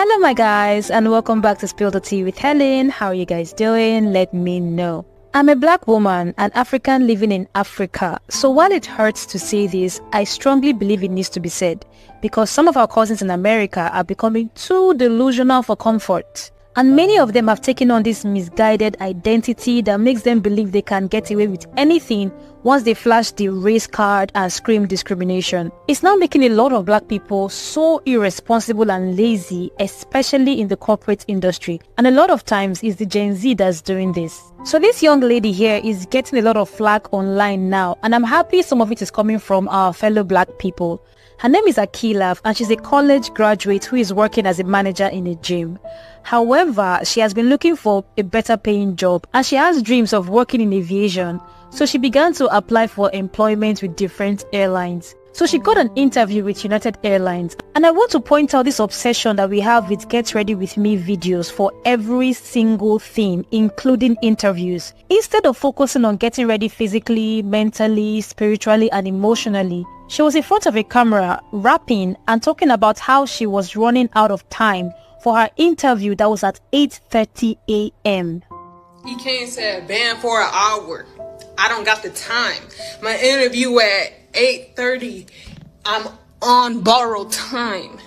Hello my guys, and welcome back to Spill the Tea with Helen. How are you guys doing? Let me know. I'm a black woman, an African living in Africa. So while it hurts to say this, I strongly believe it needs to be said because some of our cousins in America are becoming too delusional for comfort. And many of them have taken on this misguided identity that makes them believe they can get away with anything once they flash the race card and scream discrimination. It's now making a lot of black people so irresponsible and lazy, especially in the corporate industry. And a lot of times it's the Gen Z that's doing this. So this young lady here is getting a lot of flack online now, and I'm happy some of it is coming from our fellow black people. Her name is Akilaf, and she's a college graduate who is working as a manager in a gym. However, she has been looking for a better paying job and she has dreams of working in aviation. So she began to apply for employment with different airlines. So she got an interview with United Airlines. And I want to point out this obsession that we have with Get Ready With Me videos for every single thing, including interviews. Instead of focusing on getting ready physically, mentally, spiritually, and emotionally, she was in front of a camera, rapping and talking about how she was running out of time for her interview that was at 8:30 a.m. He came and said, ban for an hour. I don't got the time. My interview at 8:30. I'm on borrowed time.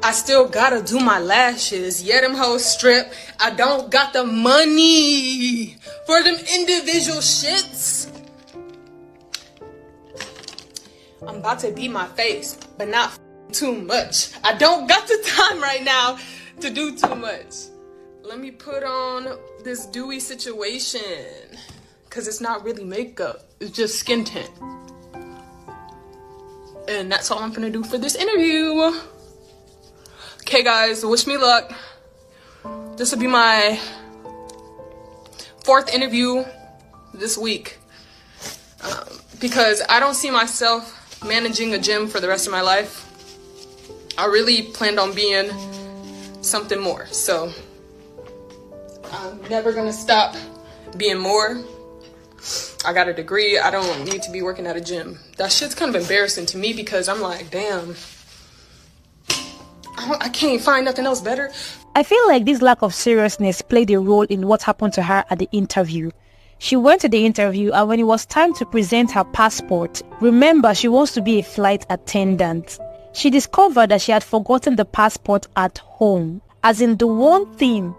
I still gotta do my lashes. Yeah, them hoes strip. I don't got the money for them individual shits. I'm about to beat my face, but not too much. I don't got the time right now to do too much. Let me put on this dewy situation, because it's not really makeup. It's just skin tint. And that's all I'm gonna do for this interview. Okay guys, wish me luck. This will be my 4th interview this week. Because I don't see myself managing a gym for the rest of my life. I really planned on being something more. So I'm never gonna stop being more. I got a degree. I don't need to be working at a gym. That shit's kind of embarrassing to me because I'm like, damn, I can't find nothing else better. I feel like this lack of seriousness played a role in what happened to her at the interview. She went to the interview, and when it was time to present her passport, remember she wants to be a flight attendant, she discovered that she had forgotten the passport at home, as in the one thing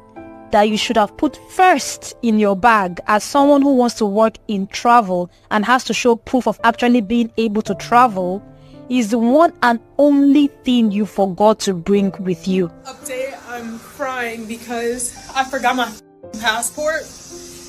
that you should have put first in your bag as someone who wants to work in travel and has to show proof of actually being able to travel is the one and only thing you forgot to bring with you. Update, I'm crying because I forgot my passport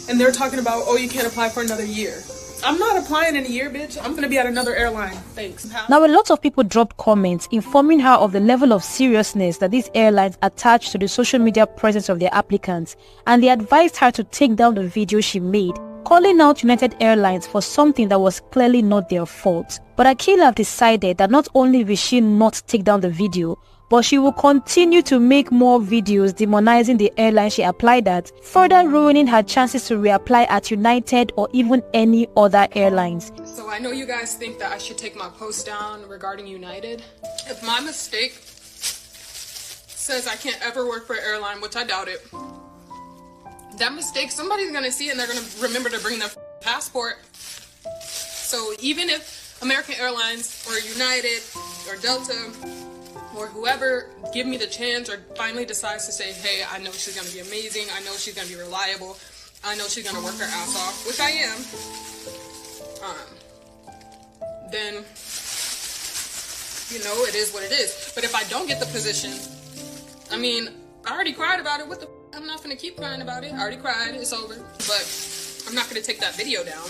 and they're talking about, oh, you can't apply for another year. I'm not applying in a year, bitch. I'm gonna be at another airline. Thanks. Now, a lot of people dropped comments informing her of the level of seriousness that these airlines attach to the social media presence of their applicants, and they advised her to take down the video she made, calling out United Airlines for something that was clearly not their fault. But Akilaf decided that not only will she not take down the video, but she will continue to make more videos demonizing the airline she applied at, further ruining her chances to reapply at United or even any other airlines. So I know you guys think that I should take my post down regarding United. If my mistake says I can't ever work for an airline, which I doubt it, that mistake, somebody's gonna see it and they're gonna remember to bring their passport. So even if American Airlines or United or Delta or whoever give me the chance or finally decides to say, hey, I know she's gonna be amazing, I know she's gonna be reliable, I know she's gonna work her ass off, which I am, then, you know, it is what it is. But if I don't get the position, I mean, I already cried about it. What the I'm not gonna keep crying about it. I already cried, it's over. But I'm not gonna take that video down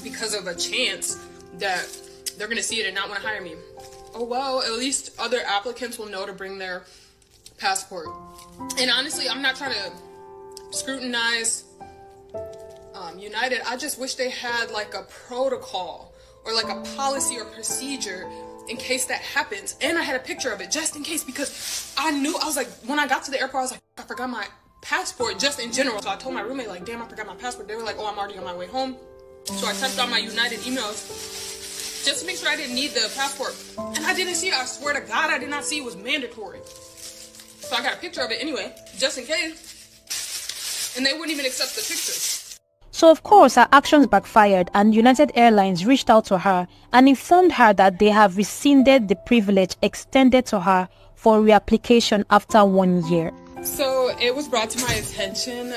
because of a chance that they're gonna see it and not wanna hire me. Oh well, at least other applicants will know to bring their passport. And honestly, I'm not trying to scrutinize United. I just wish they had like a protocol or like a policy or procedure in case that happens. And I had a picture of it just in case, because I knew, I was like, when I got to the airport, I was like, I forgot my passport just in general. So I told my roommate, like, damn, I forgot my passport. They were like, oh, I'm already on my way home. So I typed out my United emails just to make sure I didn't need the passport. And I didn't see it. I swear to God, I did not see it was mandatory. So I got a picture of it anyway, just in case. And they wouldn't even accept the pictures. So of course her actions backfired, and United Airlines reached out to her and informed her that they have rescinded the privilege extended to her for reapplication after 1 year. So it was brought to my attention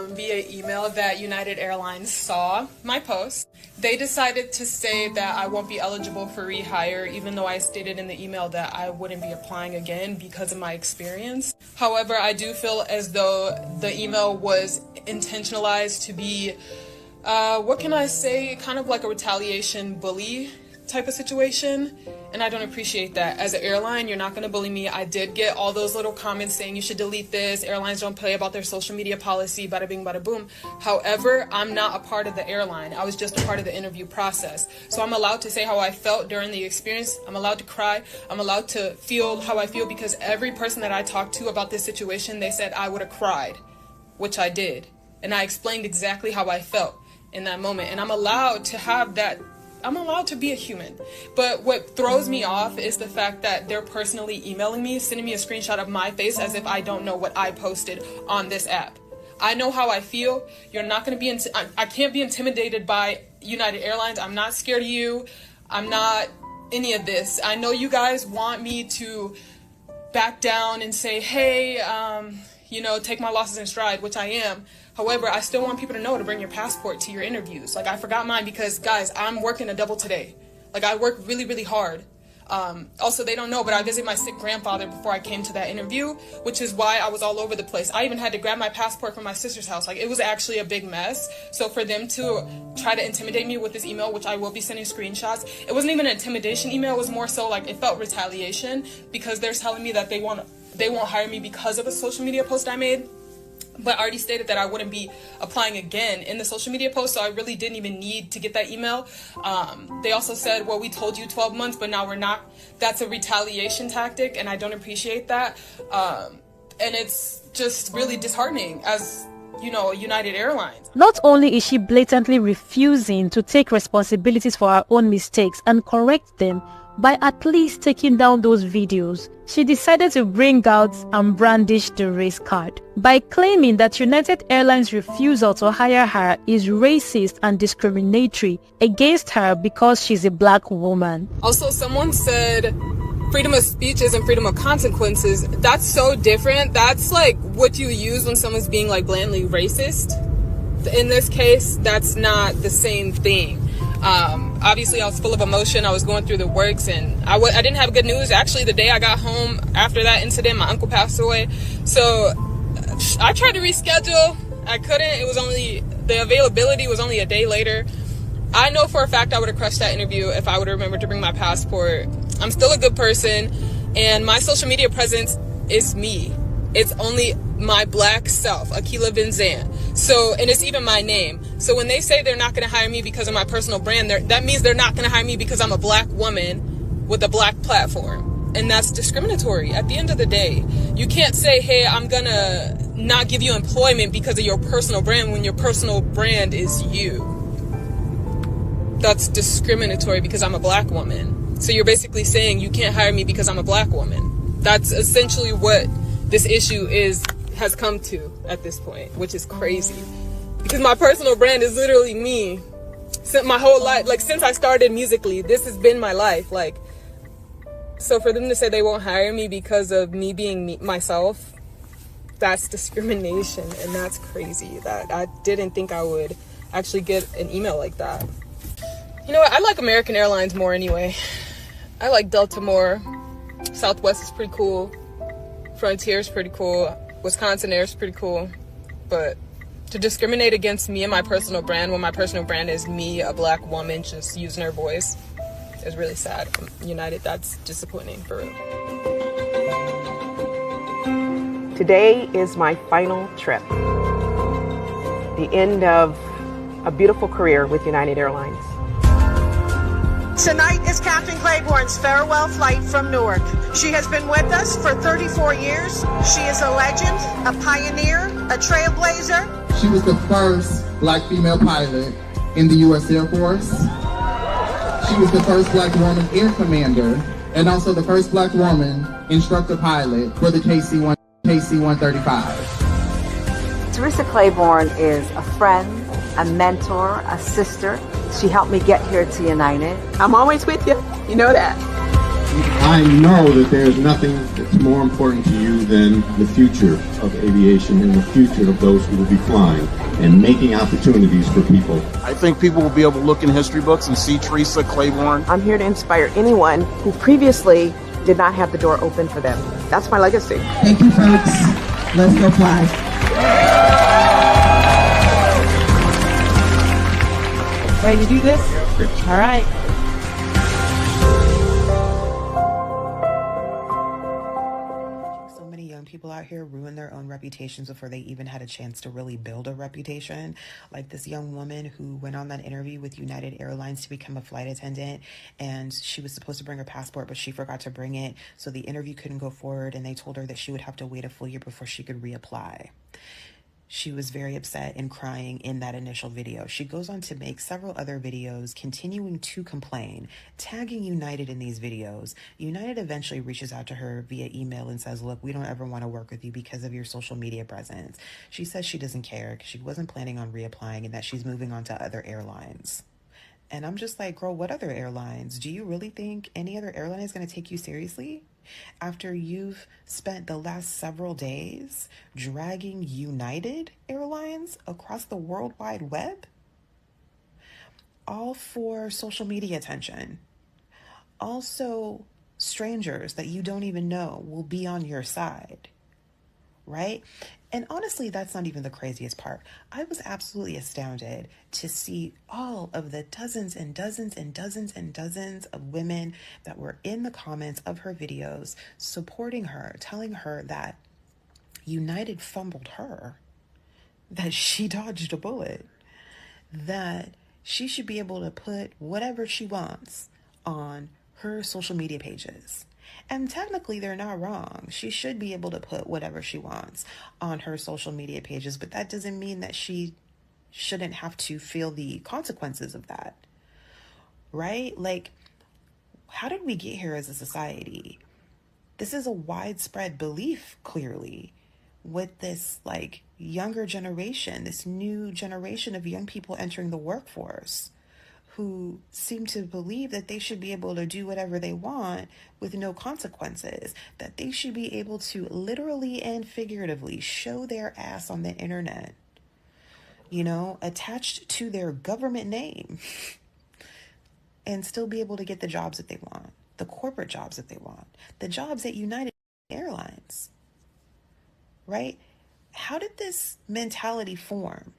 via email that United Airlines saw my post. They decided to say that I won't be eligible for rehire, even though I stated in the email that I wouldn't be applying again because of my experience. However, I do feel as though the email was intentionalized to be, what can I say, kind of like a retaliation bully type of situation, and I don't appreciate that. As an airline, you're not going to bully me. I did get all those little comments saying you should delete this, airlines don't play about their social media policy, bada bing bada boom. However, I'm not a part of the airline. I was just a part of the interview process. So I'm allowed to say how I felt during the experience. I'm allowed to cry. I'm allowed to feel how I feel, because every person that I talked to about this situation, they said I would have cried, which I did. And I explained exactly how I felt in that moment. And I'm allowed to have that. I'm allowed to be a human. But what throws me off is the fact that they're personally emailing me, sending me a screenshot of my face as if I don't know what I posted on this app. I know how I feel. You're not going to be, I can't be intimidated by United Airlines. I'm not scared of you. I'm not any of this. I know you guys want me to back down and say, hey, take my losses in stride, which I am. However, I still want people to know to bring your passport to your interviews. Like, I forgot mine because, guys, I'm working a double today. Like, I work really, really hard. Also, they don't know, but I visited my sick grandfather before I came to that interview, which is why I was all over the place. I even had to grab my passport from my sister's house. Like, it was actually a big mess. So for them to try to intimidate me with this email, which I will be sending screenshots, it wasn't even an intimidation email. It was more so like, it felt retaliation, because they're telling me that they won't hire me because of a social media post I made. But I already stated that I wouldn't be applying again in the social media post, so I really didn't even need to get that email. They also said, well, we told you 12 months, but now we're not. That's a retaliation tactic, and I don't appreciate that. And it's just really disheartening as, United Airlines. Not only is she blatantly refusing to take responsibilities for her own mistakes and correct them by at least taking down those videos, she decided to bring out and brandish the race card by claiming that United Airlines' refusal to hire her is racist and discriminatory against her because she's a black woman. Also, someone said freedom of speech isn't freedom of consequences. That's so different. That's like what you use when someone's being like blandly racist. In this case, that's not the same thing. Obviously, I was full of emotion. I was going through the works, and I didn't have good news. Actually, the day I got home after that incident, my uncle passed away. So I tried to reschedule. I couldn't. The availability was only a day later. I know for a fact I would have crushed that interview if I would have remembered to bring my passport. I'm still a good person, and my social media presence is me. It's only my black self, Akila Benzan. So, and it's even my name. So when they say they're not going to hire me because of my personal brand, that means they're not going to hire me because I'm a black woman with a black platform. And that's discriminatory at the end of the day. You can't say, hey, I'm going to not give you employment because of your personal brand when your personal brand is you. That's discriminatory because I'm a black woman. So you're basically saying you can't hire me because I'm a black woman. That's essentially what this issue has come to at this point, which is crazy. Because my personal brand is literally me. Since my whole life, like since I started musically, this has been my life. Like, so for them to say they won't hire me because of me being myself, that's discrimination, and that's crazy. That I didn't think I would actually get an email like that. You know what? I like American Airlines more anyway. I like Delta more. Southwest is pretty cool. Frontier is pretty cool. Wisconsin Air is pretty cool. But to discriminate against me and my personal brand when my personal brand is me, a black woman, just using her voice, is really sad. United, that's disappointing for real. Today is my final trip. The end of a beautiful career with United Airlines. Tonight is Captain Claiborne's farewell flight from Newark. She has been with us for 34 years. She is a legend, a pioneer, a trailblazer. She was the first black female pilot in the U.S. Air Force. She was the first black woman air commander and also the first black woman instructor pilot for the KC-1. KC-135. Teresa Claiborne is a friend, a mentor, a sister. She helped me get here to United. I'm always with you. You know that. I know that there's nothing that's more important to you than the future of aviation and the future of those who will be flying and making opportunities for people. I think people will be able to look in history books and see Teresa Claiborne. I'm here to inspire anyone who previously did not have the door open for them. That's my legacy. Thank you, folks. Let's go fly. Ready to do this? All right. People out here ruin their own reputations before they even had a chance to really build a reputation. Like this young woman who went on that interview with United Airlines to become a flight attendant, and she was supposed to bring her passport, but she forgot to bring it, so the interview couldn't go forward, and they told her that she would have to wait a full year before she could reapply. She was very upset and crying in that initial video. She goes on to make several other videos continuing to complain, tagging United in these videos. United eventually reaches out to her via email and says, look, we don't ever want to work with you because of your social media presence. She says she doesn't care because she wasn't planning on reapplying and that she's moving on to other airlines. And I'm just like, girl, what other airlines? Do you really think any other airline is going to take you seriously? After you've spent the last several days dragging United Airlines across the World Wide Web? All for social media attention. Also, strangers that you don't even know will be on your side, right? And honestly, that's not even the craziest part. I was absolutely astounded to see all of the dozens and dozens and dozens and dozens of women that were in the comments of her videos supporting her, telling her that United fumbled her, that she dodged a bullet, that she should be able to put whatever she wants on her social media pages. And technically, they're not wrong. She should be able to put whatever she wants on her social media pages, but that doesn't mean that she shouldn't have to feel the consequences of that, right? Like, how did we get here as a society? This is a widespread belief, clearly, with this, like, younger generation, this new generation of young people entering the workforce, who seem to believe that they should be able to do whatever they want with no consequences, that they should be able to literally and figuratively show their ass on the internet, you know, attached to their government name, and still be able to get the jobs that they want, the corporate jobs that they want, the jobs at United Airlines, right? How did this mentality form?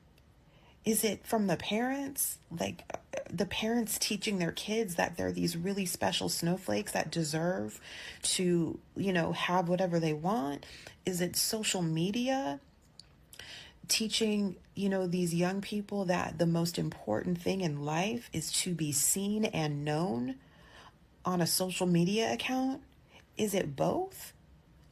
Is it from the parents, like the parents teaching their kids that they're these really special snowflakes that deserve to, you know, have whatever they want? Is it social media teaching, you know, these young people that the most important thing in life is to be seen and known on a social media account? Is it both?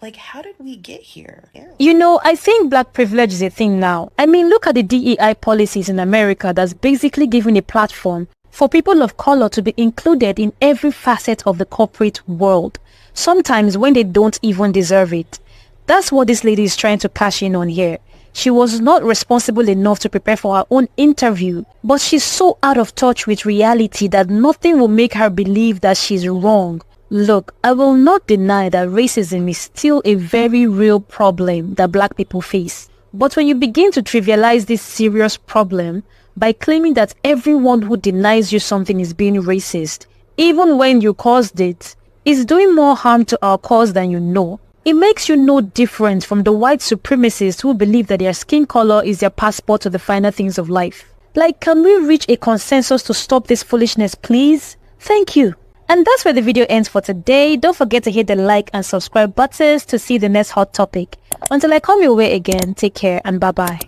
Like, how did we get here? You know, I think black privilege is a thing now. I mean, look at the DEI policies in America that's basically giving a platform for people of color to be included in every facet of the corporate world, sometimes when they don't even deserve it. That's what this lady is trying to cash in on here. She was not responsible enough to prepare for her own interview, but she's so out of touch with reality that nothing will make her believe that she's wrong. Look, I will not deny that racism is still a very real problem that black people face. But when you begin to trivialize this serious problem by claiming that everyone who denies you something is being racist, even when you caused it, is doing more harm to our cause than you know. It makes you no different from the white supremacists who believe that their skin color is their passport to the finer things of life. Like, can we reach a consensus to stop this foolishness, please? Thank you. And that's where the video ends for today. Don't forget to hit the like and subscribe buttons to see the next hot topic. Until I come your way again, take care and bye-bye.